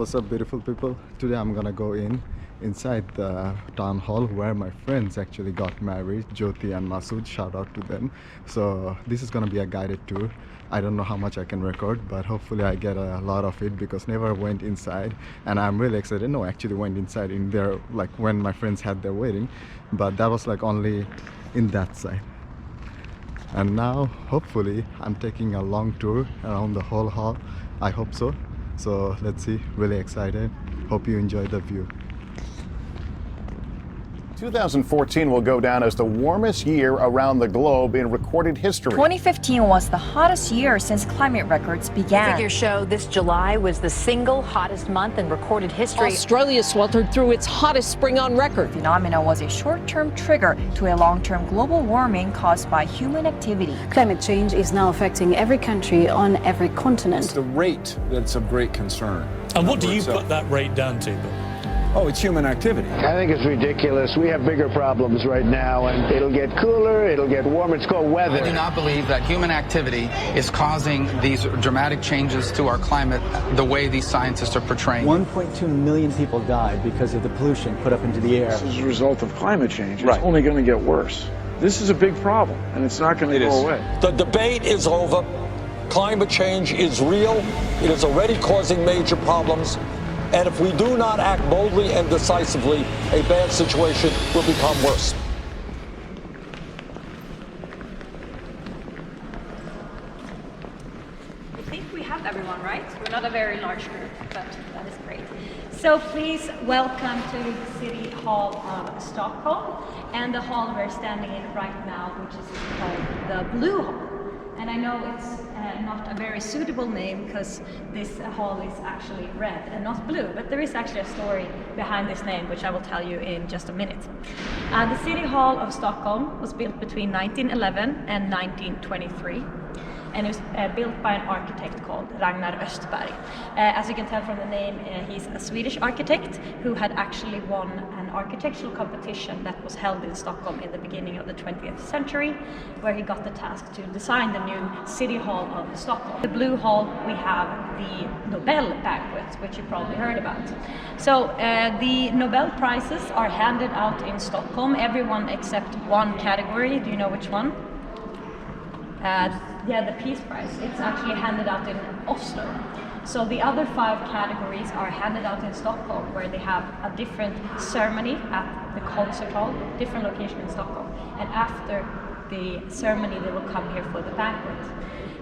What's up, beautiful people? Today I'm gonna go inside the town hall where my friends actually got married, Jyoti and Masood. Shout out to them. So this is gonna be a guided tour. I don't know how much I can record, but hopefully I get a lot of it because never went inside, and I'm really excited. No, actually went inside in there like when my friends had their wedding, but that was like only in that side. And now hopefully I'm taking a long tour around the whole hall. I hope so. So let's see, really excited. Hope you enjoy the view. 2014 will go down as the warmest year around the globe in recorded history. 2015 was the hottest year since climate records began. Figures show this July was the single hottest month in recorded history. Australia sweltered through its hottest spring on record. The phenomenon was a short-term trigger to a long-term global warming caused by human activity. Climate change is now affecting every country on every continent. It's the rate that's of great concern. And what do you put that rate down to, Bill? Oh, it's human activity. I think it's ridiculous. We have bigger problems right now, and it'll get cooler, it'll get warmer. It's called weather. I do not believe that human activity is causing these dramatic changes to our climate the way these scientists are portraying. 1.2 million people died because of the pollution put up into the air. This is a result of climate change. It's only going to get worse. This is a big problem, and it's not going to go away. The debate is over. Climate change is real. It is already causing major problems. And if we do not act boldly and decisively, a bad situation will become worse. I think we have everyone, right? We're not a very large group, but that is great. So please welcome to the City Hall of Stockholm and the hall we're standing in right now, which is called the Blue Hall. And I know it's not a very suitable name because this hall is actually red and not blue, but there is actually a story behind this name, which I will tell you in just a minute. The City Hall of Stockholm was built between 1911 and 1923. And it was built by an architect called Ragnar Östberg. As you can tell from the name, he's a Swedish architect who had actually won an architectural competition that was held in Stockholm in the beginning of the 20th century, where he got the task to design the new City Hall of Stockholm. The Blue Hall, we have the Nobel banquet, which you probably heard about. So the Nobel prizes are handed out in Stockholm, everyone except one category. Do you know which one? Yeah, the Peace Prize. It's actually handed out in Oslo. So the other 5 categories are handed out in Stockholm, where they have a different ceremony at the concert hall, different location in Stockholm. And after the ceremony, they will come here for the banquet.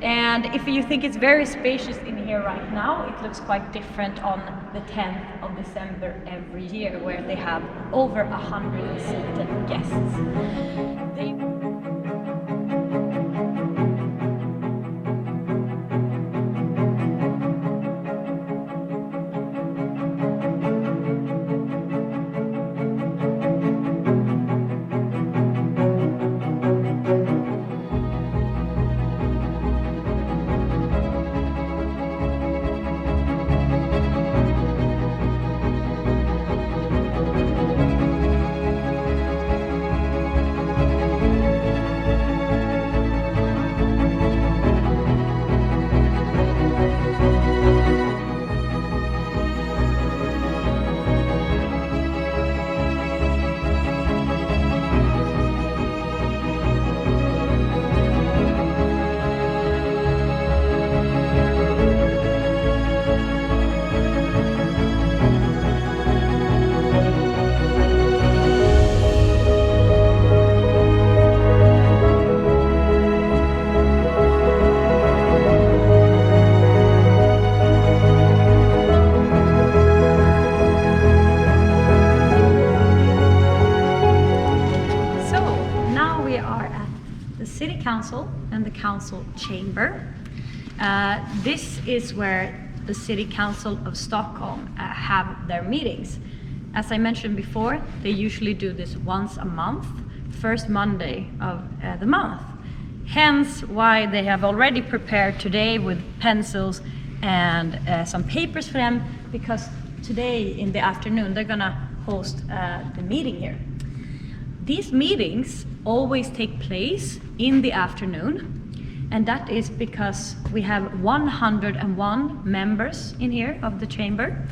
And if you think it's very spacious in here right now, it looks quite different on the 10th of December every year, where they have over 100 seated guests. Council and the council chamber. This is where the City Council of Stockholm have their meetings. As I mentioned before, they usually do this once a month, first Monday of the month. Hence why they have already prepared today with pencils and some papers for them, because today in the afternoon they're gonna host the meeting here. These meetings always take place in the afternoon, And that is because we have 101 members in here of the chamber,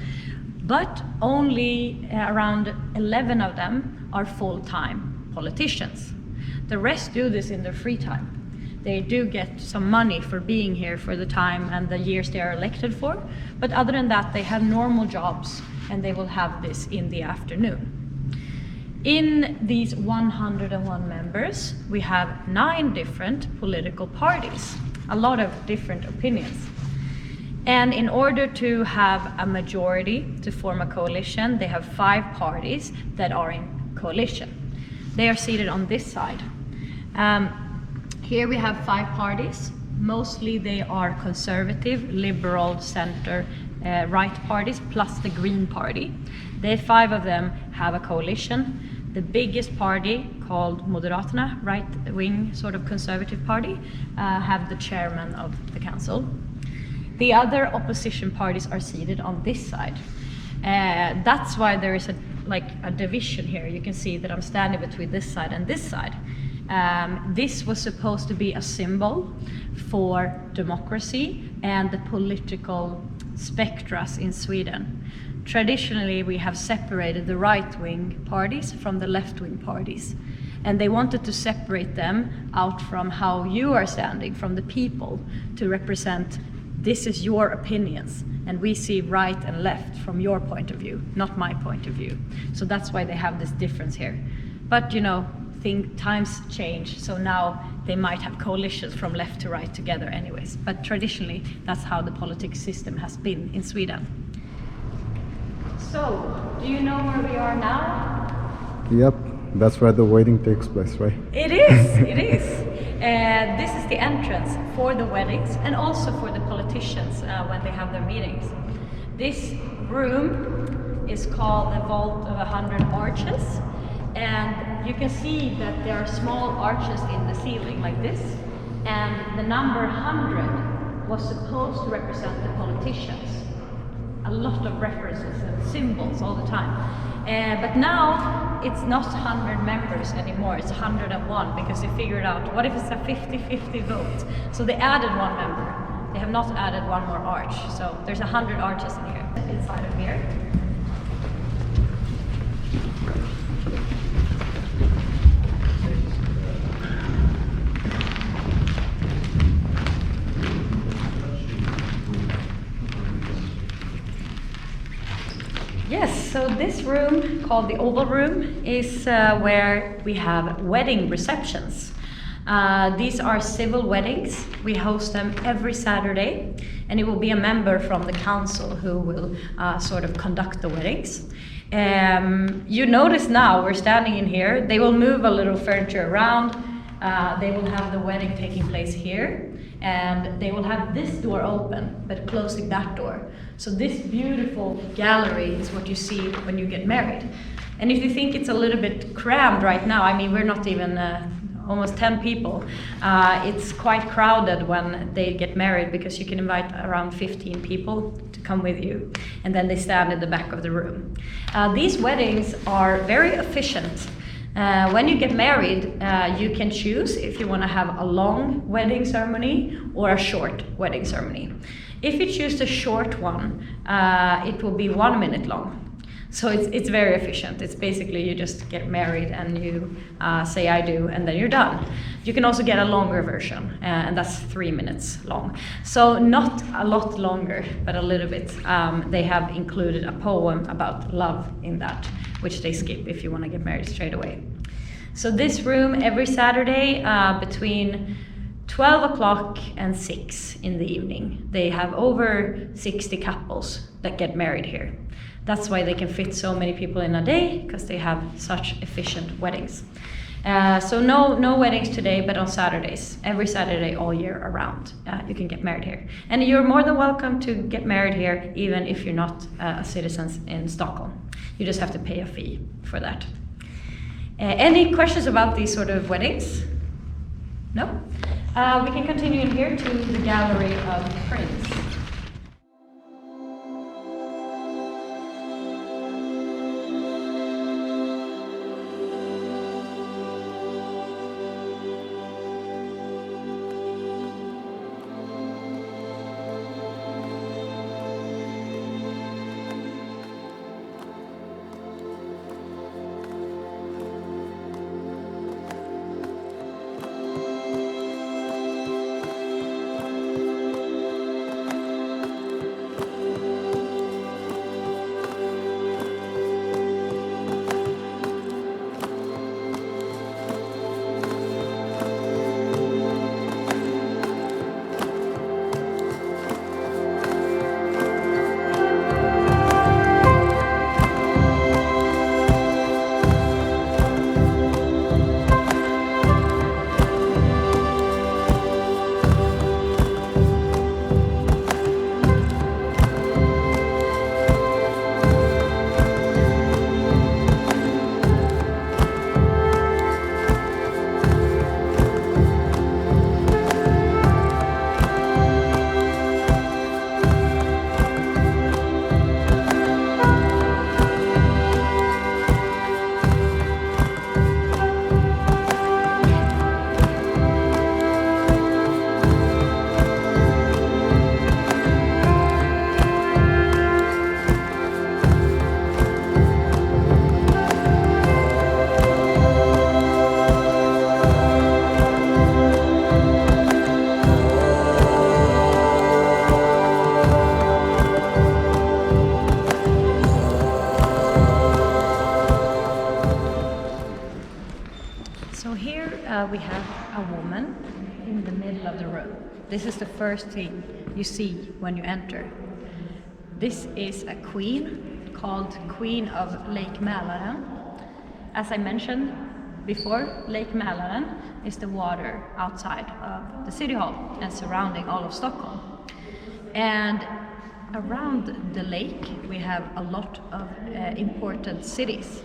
but only around 11 of them are full-time politicians. The rest do this in their free time. They do get some money for being here for the time and the years they are elected for, but other than that, they have normal jobs and they will have this in the afternoon. In these 101 members, we have 9 different political parties, a lot of different opinions. And in order to have a majority to form a coalition, they have 5 parties that are in coalition. They are seated on this side. Here we have 5 parties. Mostly they are conservative, liberal, center, right parties, plus the Green Party. The 5 of them have a coalition. The biggest party, called Moderaterna, right-wing sort of conservative party, have the chairman of the council. The other opposition parties are seated on this side. That's why there is a division here. You can see that I'm standing between this side and this side. This was supposed to be a symbol for democracy and the political spectras in Sweden. Traditionally, we have separated the right-wing parties from the left-wing parties. And they wanted to separate them out from how you are standing, from the people, to represent this is your opinions. And we see right and left from your point of view, not my point of view. So that's why they have this difference here. But times change, so now they might have coalitions from left to right together anyways. But traditionally, that's how the politics system has been in Sweden. So, do you know where we are now? Yep, that's where the wedding takes place, right? It is, it is. This is the entrance for the weddings and also for the politicians when they have their meetings. This room is called the Vault of 100 Arches. And you can see that there are small arches in the ceiling like this. And the number 100 was supposed to represent the politicians. A lot of references and symbols all the time. But now it's not 100 members anymore, it's 101 because they figured out what if it's a 50-50 vote. So they added 1 member. They have not added 1 more arch. So there's 100 arches in here, inside of here. Yes, so this room, called the Oval Room, is where we have wedding receptions. These are civil weddings. We host them every Saturday, and it will be a member from the council who will sort of conduct the weddings. You notice now we're standing in here. They will move a little furniture around. They will have the wedding taking place here, and they will have this door open, but closing that door. So this beautiful gallery is what you see when you get married. And if you think it's a little bit crammed right now, I mean, we're not even almost 10 people. It's quite crowded when they get married because you can invite around 15 people to come with you. And then they stand in the back of the room. These weddings are very efficient. When you get married, you can choose if you want to have a long wedding ceremony or a short wedding ceremony. If you choose the short one, it will be 1 minute long. So it's very efficient. It's basically you just get married and you say I do and then you're done. You can also get a longer version and that's 3 minutes long. So not a lot longer, but a little bit. They have included a poem about love in that, which they skip if you want to get married straight away. So this room every Saturday between 12 o'clock and 6 in the evening. They have over 60 couples that get married here. That's why they can fit so many people in a day, because they have such efficient weddings. So no weddings today, but on Saturdays. Every Saturday all year around, you can get married here. And you're more than welcome to get married here, even if you're not a citizen in Stockholm. You just have to pay a fee for that. Any questions about these sort of weddings? No? We can continue in here to the gallery of prints. we have a woman in the middle of the room. This is the first thing you see when you enter. This is a queen called Queen of Lake Mälaren. As I mentioned before, Lake Mälaren is the water outside of the city hall and surrounding all of Stockholm. And around the lake we have a lot of important cities.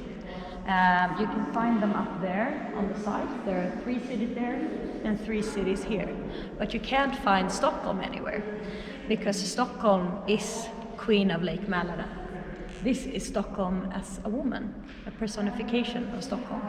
You can find them up there on the side. There are 3 cities there and 3 cities here. But you can't find Stockholm anywhere because Stockholm is Queen of Lake Mälaren. This is Stockholm as a woman, a personification of Stockholm.